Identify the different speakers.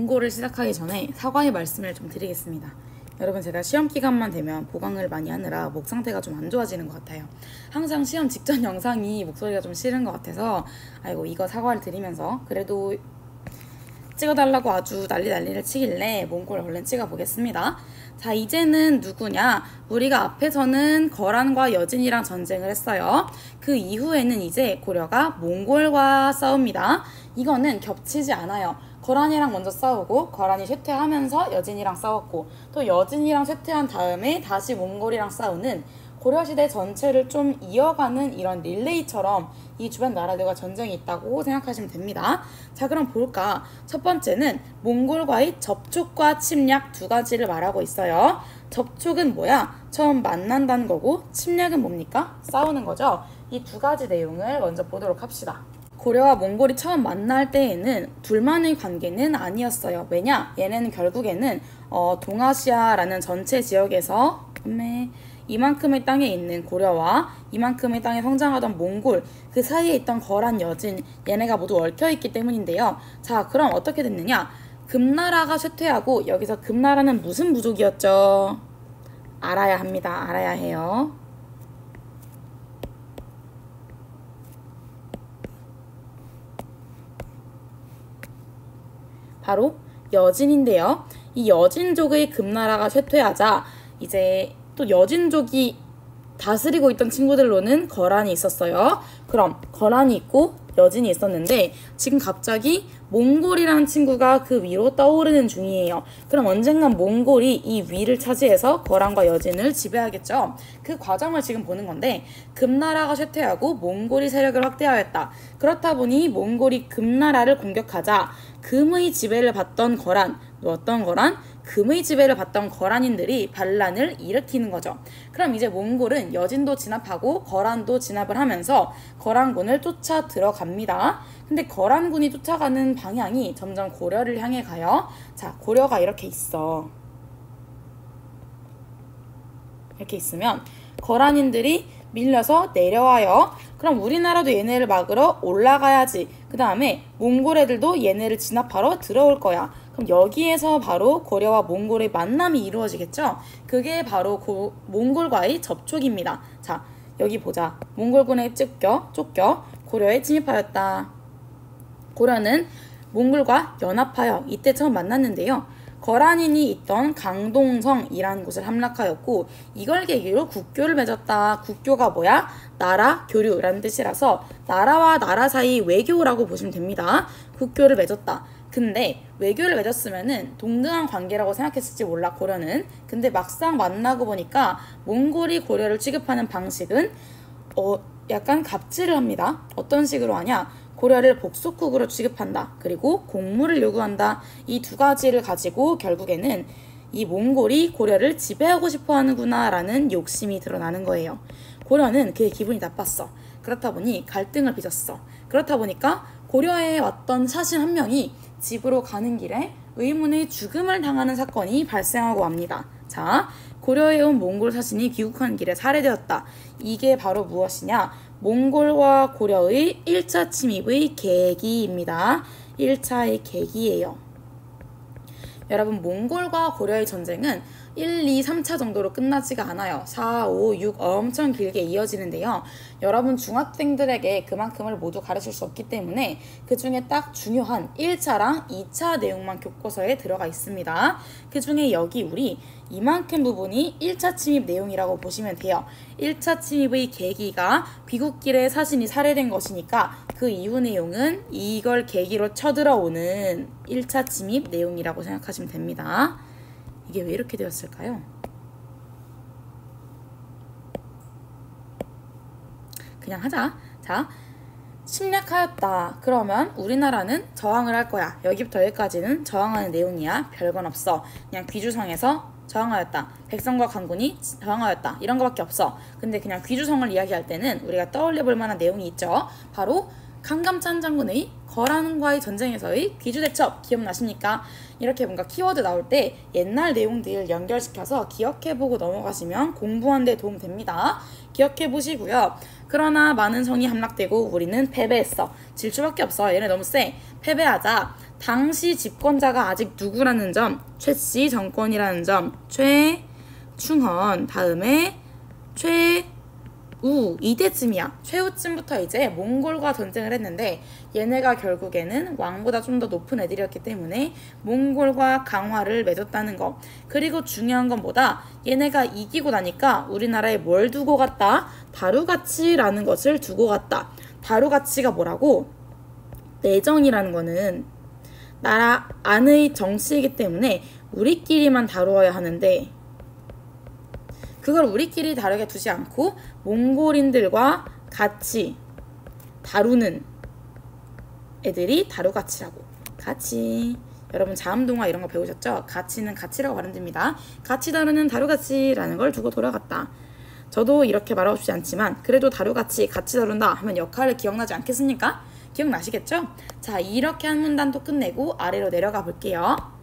Speaker 1: 몽골을 시작하기 전에 사과의 말씀을 좀 드리겠습니다. 여러분, 제가 시험 기간만 되면 보강을 많이 하느라 목 상태가 좀 안 좋아지는 것 같아요. 항상 시험 직전 영상이 목소리가 좀 싫은 것 같아서 아이고 이거 사과를 드리면서 그래도 찍어달라고 아주 난리를 치길래 몽골 얼른 찍어보겠습니다. 자, 이제는 누구냐? 우리가 앞에서는 거란과 여진이랑 전쟁을 했어요. 그 이후에는 이제 고려가 몽골과 싸웁니다. 이거는 겹치지 않아요. 거란이랑 먼저 싸우고 거란이 쇠퇴하면서 여진이랑 싸웠고 또 여진이랑 쇠퇴한 다음에 다시 몽골이랑 싸우는 고려시대 전체를 좀 이어가는 이런 릴레이처럼 이 주변 나라들과 전쟁이 있다고 생각하시면 됩니다. 자, 그럼 볼까? 첫 번째는 몽골과의 접촉과 침략 두 가지를 말하고 있어요. 접촉은 뭐야? 처음 만난다는 거고, 침략은 뭡니까? 싸우는 거죠. 이 두 가지 내용을 먼저 보도록 합시다. 고려와 몽골이 처음 만날 때에는 둘만의 관계는 아니었어요. 왜냐? 얘네는 결국에는 동아시아라는 전체 지역에서 이만큼의 땅에 있는 고려와 이만큼의 땅에 성장하던 몽골, 그 사이에 있던 거란, 여진, 얘네가 모두 얽혀있기 때문인데요. 자, 그럼 어떻게 됐느냐? 금나라가 쇠퇴하고, 여기서 금나라는 무슨 부족이었죠? 알아야 합니다. 알아야 해요. 바로 여진인데요. 이 여진족의 금나라가 쇠퇴하자 이제 또 여진족이 다스리고 있던 친구들로는 거란이 있었어요. 그럼 거란이 있고 여진이 있었는데 지금 갑자기 몽골이라는 친구가 그 위로 떠오르는 중이에요. 그럼 언젠간 몽골이 이 위를 차지해서 거란과 여진을 지배하겠죠. 그 과정을 지금 보는 건데, 금나라가 쇠퇴하고 몽골이 세력을 확대하였다. 그렇다 보니 몽골이 금나라를 공격하자 금의 지배를 받던 거란, 어떤 거란? 금의 지배를 받던 거란인들이 반란을 일으키는 거죠. 그럼 이제 몽골은 여진도 진압하고 거란도 진압을 하면서 거란군을 쫓아 들어갑니다. 근데 거란군이 쫓아가는 방향이 점점 고려를 향해 가요. 자, 고려가 이렇게 있어. 이렇게 있으면 거란인들이 밀려서 내려와요. 그럼 우리나라도 얘네를 막으러 올라가야지. 그 다음에 몽골 애들도 얘네를 진압하러 들어올 거야. 그럼 여기에서 바로 고려와 몽골의 만남이 이루어지겠죠? 그게 바로 몽골과의 접촉입니다. 자, 여기 보자. 몽골군에 쫓겨 고려에 침입하였다. 고려는 몽골과 연합하여 이때 처음 만났는데요. 거란인이 있던 강동성이라는 곳을 함락하였고, 이걸 계기로 국교를 맺었다. 국교가 뭐야? 나라, 교류라는 뜻이라서 나라와 나라 사이 외교라고 보시면 됩니다. 국교를 맺었다. 근데 외교를 맺었으면은 동등한 관계라고 생각했을지 몰라, 고려는. 근데 막상 만나고 보니까 몽골이 고려를 취급하는 방식은 약간 갑질을 합니다. 어떤 식으로 하냐? 고려를 복속국으로 취급한다. 그리고 공물을 요구한다. 이 두 가지를 가지고 결국에는 이 몽골이 고려를 지배하고 싶어 하는구나 라는 욕심이 드러나는 거예요. 고려는 그의 기분이 나빴어. 그렇다 보니 갈등을 빚었어. 그렇다 보니까 고려에 왔던 사신 한 명이 집으로 가는 길에 의문의 죽음을 당하는 사건이 발생하고 맙니다. 자, 고려에 온 몽골 사신이 귀국하는 길에 살해되었다. 이게 바로 무엇이냐? 몽골과 고려의 1차 침입의 계기입니다. 1차의 계기예요. 여러분, 몽골과 고려의 전쟁은 1, 2, 3차 정도로 끝나지가 않아요. 4, 5, 6 엄청 길게 이어지는데요. 여러분 중학생들에게 그만큼을 모두 가르칠 수 없기 때문에 그 중에 딱 중요한 1차랑 2차 내용만 교과서에 들어가 있습니다. 그 중에 여기 우리 이만큼 부분이 1차 침입 내용이라고 보시면 돼요. 1차 침입의 계기가 귀국길에 사신이 살해된 것이니까 그 이후 내용은 이걸 계기로 쳐들어오는 1차 침입 내용이라고 생각하시면 됩니다. 이게 왜 이렇게 되었을까요? 그냥 하자. 자, 침략하였다. 그러면 우리나라는 저항을 할 거야. 여기부터 여기까지는 저항하는 내용이야. 별건 없어. 그냥 귀주성에서 저항하였다. 백성과 강군이 저항하였다. 이런 거밖에 없어. 근데 그냥 귀주성을 이야기할 때는 우리가 떠올려 볼 만한 내용이 있죠. 바로 강감찬 장군의 거란과의 전쟁에서의 귀주대첩 기억나십니까? 이렇게 뭔가 키워드 나올 때 옛날 내용들 연결시켜서 기억해보고 넘어가시면 공부하는 데 도움 됩니다. 기억해보시고요. 그러나 많은 성이 함락되고 우리는 패배했어. 질주밖에 없어. 얘네 너무 세. 패배하자. 당시 집권자가 아직 누구라는 점, 최씨 정권이라는 점, 최충헌, 다음에 최우, 이때쯤이야. 최우쯤부터 이제 몽골과 전쟁을 했는데 얘네가 결국에는 왕보다 좀 더 높은 애들이었기 때문에 몽골과 강화를 맺었다는 거. 그리고 중요한 건 뭐다? 얘네가 이기고 나니까 우리나라에 뭘 두고 갔다? 다루가치라는 것을 두고 갔다. 다루가치가 뭐라고? 내정이라는 거는 나라 안의 정치이기 때문에 우리끼리만 다루어야 하는데 그걸 우리끼리 다르게 두지 않고 몽골인들과 같이 다루는 애들이 다루가치라고. 가치. 여러분 자음동화 이런 거 배우셨죠? 가치는 가치라고 발음됩니다. 같이 다루는 다루가치라는 걸 두고 돌아갔다. 저도 이렇게 말하고 싶지 않지만 그래도 다루가치 같이 다룬다 하면 역할을 기억나지 않겠습니까? 기억나시겠죠? 자, 이렇게 한 문단도 끝내고 아래로 내려가 볼게요.